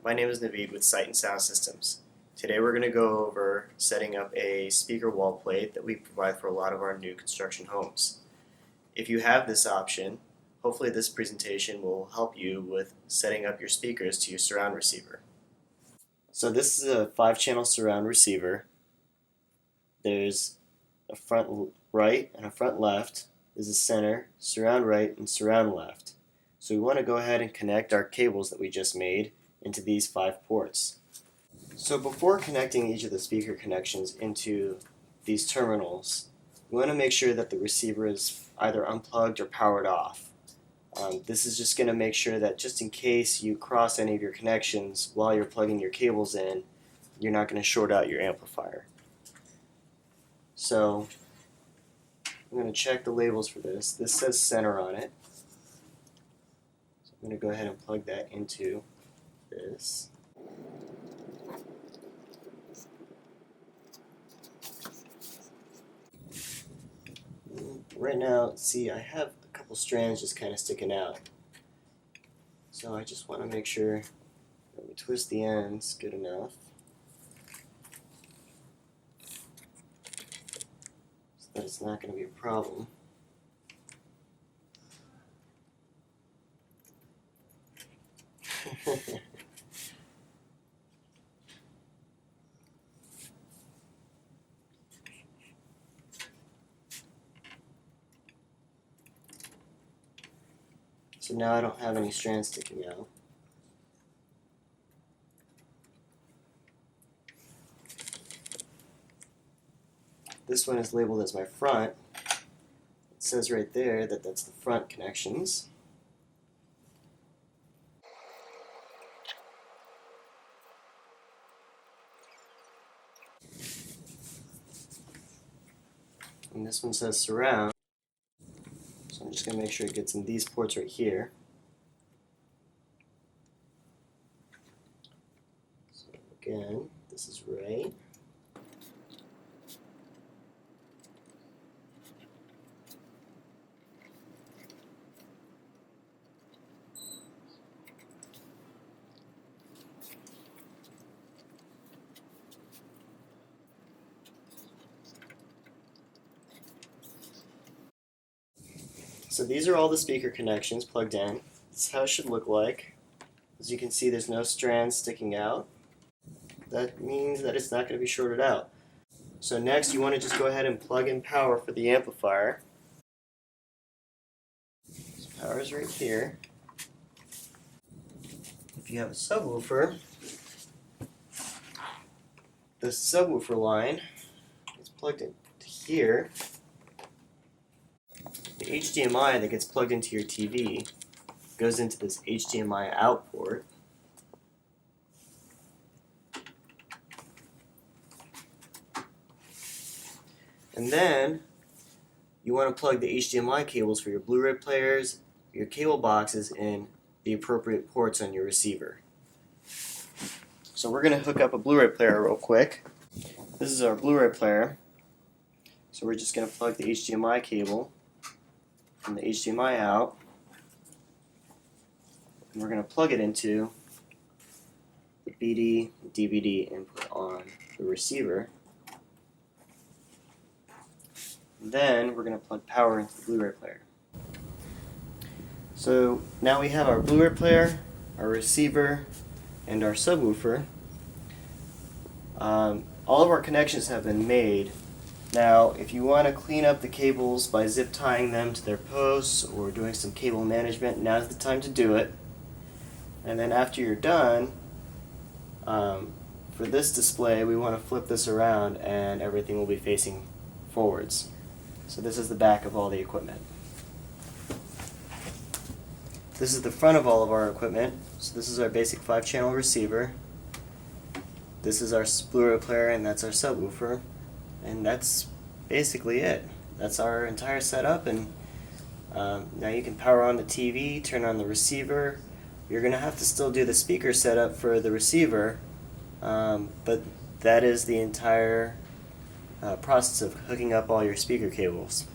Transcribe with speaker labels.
Speaker 1: My name is Naveed with Sight and Sound Systems. Today we're going to go over setting up a speaker wall plate that we provide for a lot of our new construction homes. If you have this option, hopefully this presentation will help you with setting up your speakers to your surround receiver. So this is a 5-channel surround receiver. There's a front right and a front left. There's a center, surround right, and surround left. So we want to go ahead and connect our cables that we just made into these 5 ports. So before connecting each of the speaker connections into these terminals, we want to make sure that the receiver is either unplugged or powered off. This is just going to make sure that just in case you cross any of your connections while you're plugging your cables in, you're not going to short out your amplifier. So I'm going to check the labels for this. This says center on it. So I'm going to go ahead and plug that into this. Right now, see, I have a couple strands just kind of sticking out. So I just want to make sure that we twist the ends good enough so that it's not going to be a problem. So now I don't have any strands sticking out. This one is labeled as my front. It says right there that that's the front connections. And this one says surround. So I'm just going to make sure it gets in these ports right here. So again, this is right. So these are all the speaker connections plugged in. This is how it should look like. As you can see, there's no strands sticking out. That means that it's not going to be shorted out. So next, you want to just go ahead and plug in power for the amplifier. So power is right here. If you have a subwoofer, the subwoofer line is plugged into here. The HDMI that gets plugged into your TV goes into this HDMI out port. And then you want to plug the HDMI cables for your Blu-ray players, your cable boxes, in the appropriate ports on your receiver. So we're going to hook up a Blu-ray player real quick. This is our Blu-ray player. So we're just going to plug the HDMI cable from the HDMI out, and we're going to plug it into the BD DVD input on the receiver. Then we're going to plug power into the Blu-ray player. So now we have our Blu-ray player, our receiver, and our subwoofer. All of our connections have been made. Now, if you want to clean up the cables by zip tying them to their posts or doing some cable management, now's the time to do it. And then after you're done, for this display, we want to flip this around and everything will be facing forwards. So this is the back of all the equipment. This is the front of all of our equipment. So this is our basic 5-channel receiver. This is our Blu-ray player, and that's our subwoofer. And that's basically it. That's our entire setup, and now you can power on the TV, turn on the receiver. You're going to have to still do the speaker setup for the receiver, but that is the entire process of hooking up all your speaker cables.